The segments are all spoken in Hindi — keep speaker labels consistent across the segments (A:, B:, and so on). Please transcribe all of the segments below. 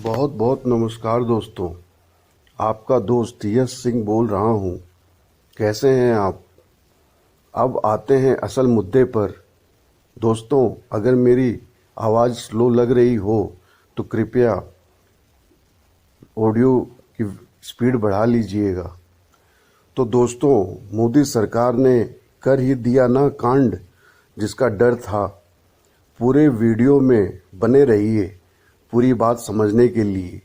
A: बहुत बहुत नमस्कार दोस्तों। आपका दोस्त यश सिंह बोल रहा हूँ। कैसे हैं आप? अब आते हैं असल मुद्दे पर। दोस्तों, अगर मेरी आवाज़ स्लो लग रही हो तो कृपया ऑडियो की स्पीड बढ़ा लीजिएगा। तो दोस्तों, मोदी सरकार ने कर ही दिया ना कांड जिसका डर था। पूरे वीडियो में बने रहिए पूरी बात समझने के लिए।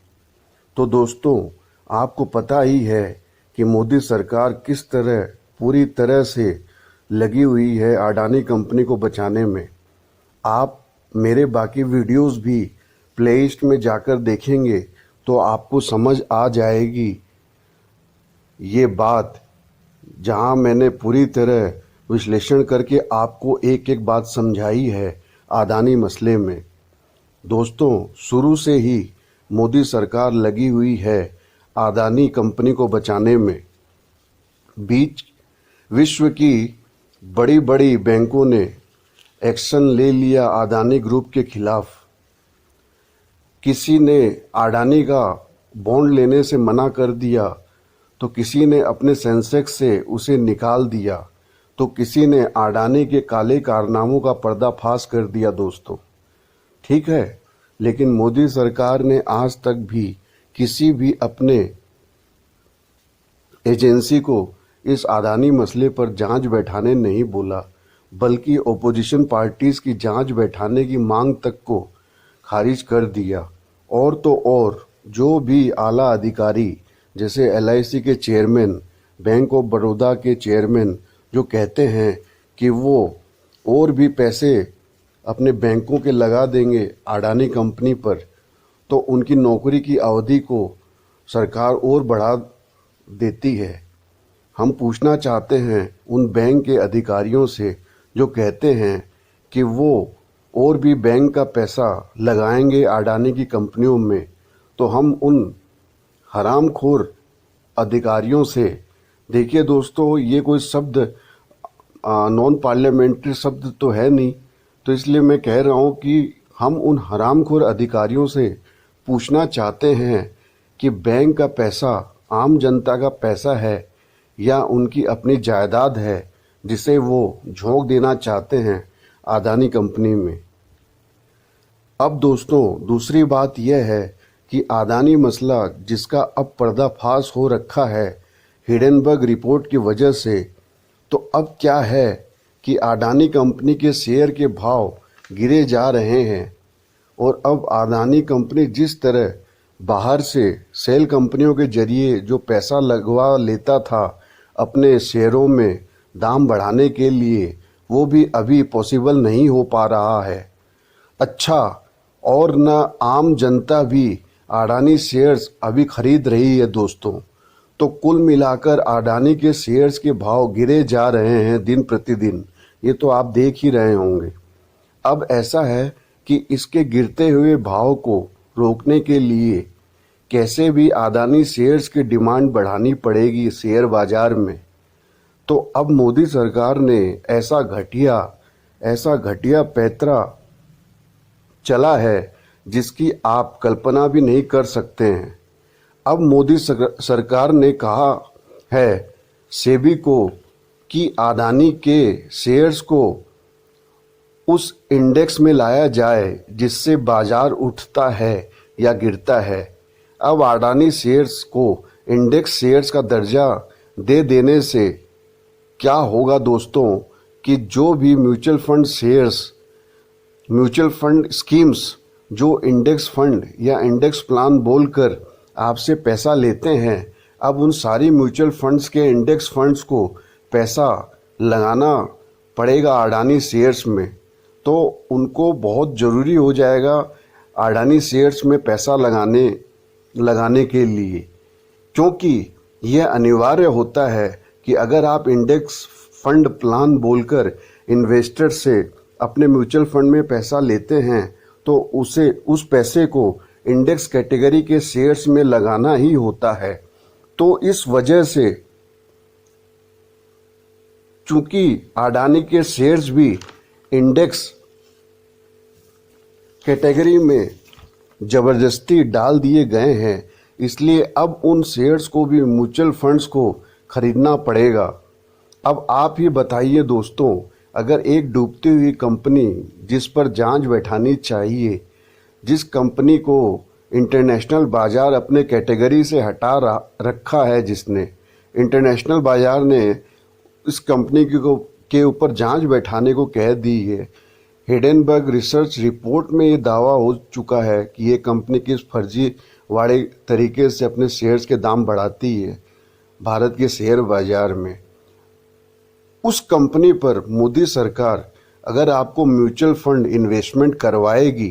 A: तो दोस्तों, आपको पता ही है कि मोदी सरकार किस तरह पूरी तरह से लगी हुई है अडानी कंपनी को बचाने में। आप मेरे बाकी वीडियोस भी प्लेलिस्ट में जाकर देखेंगे तो आपको समझ आ जाएगी ये बात, जहां मैंने पूरी तरह विश्लेषण करके आपको एक एक बात समझाई है अडानी मसले में। दोस्तों, शुरू से ही मोदी सरकार लगी हुई है अडानी कंपनी को बचाने में। बीच विश्व की बड़ी बड़ी बैंकों ने एक्शन ले लिया अडानी ग्रुप के खिलाफ। किसी ने अडानी का बॉन्ड लेने से मना कर दिया, तो किसी ने अपने सेंसेक्स से उसे निकाल दिया, तो किसी ने अडानी के काले कारनामों का पर्दाफाश कर दिया। दोस्तों, ठीक है, लेकिन मोदी सरकार ने आज तक भी किसी भी अपने एजेंसी को इस अडानी मसले पर जांच बैठाने नहीं बोला, बल्कि ओपोजिशन पार्टीज की जांच बैठाने की मांग तक को खारिज कर दिया। और तो और जो भी आला अधिकारी जैसे एलआईसी के चेयरमैन, बैंक ऑफ बड़ौदा के चेयरमैन जो कहते हैं कि वो और भी पैसे अपने बैंकों के लगा देंगे अडानी कंपनी पर, तो उनकी नौकरी की अवधि को सरकार और बढ़ा देती है। हम पूछना चाहते हैं उन बैंक के अधिकारियों से जो कहते हैं कि वो और भी बैंक का पैसा लगाएंगे अडानी की कंपनियों में, तो हम उन हरामखोर अधिकारियों से, देखिए दोस्तों, ये कोई शब्द नॉन पार्लियामेंट्री शब्द तो है नहीं, तो इसलिए मैं कह रहा हूँ कि हम उन हरामखोर अधिकारियों से पूछना चाहते हैं कि बैंक का पैसा आम जनता का पैसा है या उनकी अपनी जायदाद है जिसे वो झोंक देना चाहते हैं अडानी कंपनी में। अब दोस्तों, दूसरी बात यह है कि अडानी मसला जिसका अब पर्दाफाश हो रखा है हिडेनबर्ग रिपोर्ट की वजह से, तो अब क्या है कि अडानी कंपनी के शेयर के भाव गिरे जा रहे हैं। और अब अडानी कंपनी जिस तरह बाहर से सेल कंपनियों के जरिए जो पैसा लगवा लेता था अपने शेयरों में दाम बढ़ाने के लिए, वो भी अभी पॉसिबल नहीं हो पा रहा है। अच्छा, और न आम जनता भी अडानी शेयर्स अभी खरीद रही है। दोस्तों, तो कुल मिलाकर अडानी के शेयर्स के भाव गिरे जा रहे हैं दिन प्रतिदिन, ये तो आप देख ही रहे होंगे। अब ऐसा है कि इसके गिरते हुए भाव को रोकने के लिए कैसे भी अडानी शेयर्स की डिमांड बढ़ानी पड़ेगी शेयर बाजार में। तो अब मोदी सरकार ने ऐसा घटिया पैंतरा चला है जिसकी आप कल्पना भी नहीं कर सकते हैं। अब मोदी सरकार ने कहा है सेबी को कि अडानी के शेयर्स को उस इंडेक्स में लाया जाए जिससे बाजार उठता है या गिरता है। अब अडानी शेयर्स को इंडेक्स शेयर्स का दर्जा दे देने से क्या होगा दोस्तों, कि जो भी mutual fund shares, mutual fund schemes जो इंडेक्स फंड या इंडेक्स प्लान बोलकर आपसे पैसा लेते हैं, अब उन सारी म्यूचुअल फंड्स के इंडेक्स फंड्स को पैसा लगाना पड़ेगा अडानी शेयर्स में। तो उनको बहुत ज़रूरी हो जाएगा अडानी शेयर्स में पैसा लगाने के लिए, क्योंकि यह अनिवार्य होता है कि अगर आप इंडेक्स फंड प्लान बोलकर इन्वेस्टर से अपने म्यूचुअल फंड में पैसा लेते हैं तो उस पैसे को इंडेक्स कैटेगरी के शेयर्स में लगाना ही होता है। तो इस वजह से चूंकि अडानी के शेयर्स भी इंडेक्स कैटेगरी में ज़बरदस्ती डाल दिए गए हैं, इसलिए अब उन शेयर्स को भी म्यूचुअल फंड्स को खरीदना पड़ेगा। अब आप ही बताइए दोस्तों, अगर एक डूबती हुई कंपनी जिस पर जांच बैठानी चाहिए, जिस कंपनी को इंटरनेशनल बाजार अपने कैटेगरी से हटा रखा है, जिसने इंटरनेशनल बाजार ने इस कंपनी के ऊपर जांच बैठाने को कह दी है। हिडेनबर्ग रिसर्च रिपोर्ट में ये दावा हो चुका है कि ये कंपनी किस फर्जीवाड़े तरीके से अपने शेयर्स के दाम बढ़ाती है भारत के शेयर बाजार में। उस कंपनी पर मोदी सरकार अगर आपको म्यूचुअल फंड इन्वेस्टमेंट करवाएगी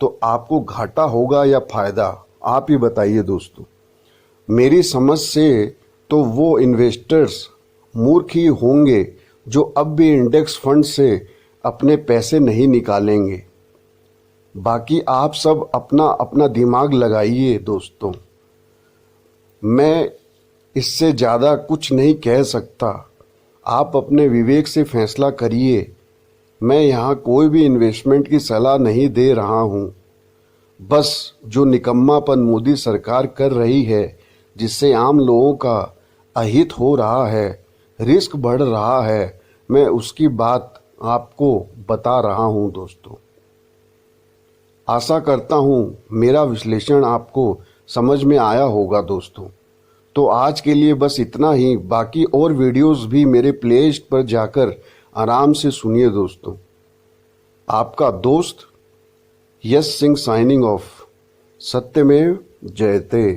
A: तो आपको घाटा होगा या फायदा, आप ही बताइए दोस्तों। मेरी समझ से तो वो इन्वेस्टर्स मूर्ख ही होंगे जो अब भी इंडेक्स फंड से अपने पैसे नहीं निकालेंगे। बाकी आप सब अपना अपना दिमाग लगाइए दोस्तों। मैं इससे ज़्यादा कुछ नहीं कह सकता, आप अपने विवेक से फैसला करिए। मैं यहाँ कोई भी इन्वेस्टमेंट की सलाह नहीं दे रहा हूँ। बस जो निकम्मापन मोदी सरकार कर रही है, जिससे आम लोगों का अहित हो रहा है, रिस्क बढ़ रहा है, मैं उसकी बात आपको बता रहा हूँ दोस्तों। आशा करता हूँ मेरा विश्लेषण आपको समझ में आया होगा दोस्तों। तो आज के लिए बस इतना ही। बाकी और वीडियोस भी मेरे प्लेलिस्ट पर जाकर आराम से सुनिए दोस्तों। आपका दोस्त यश सिंह साइनिंग ऑफ। सत्यमेव जयते।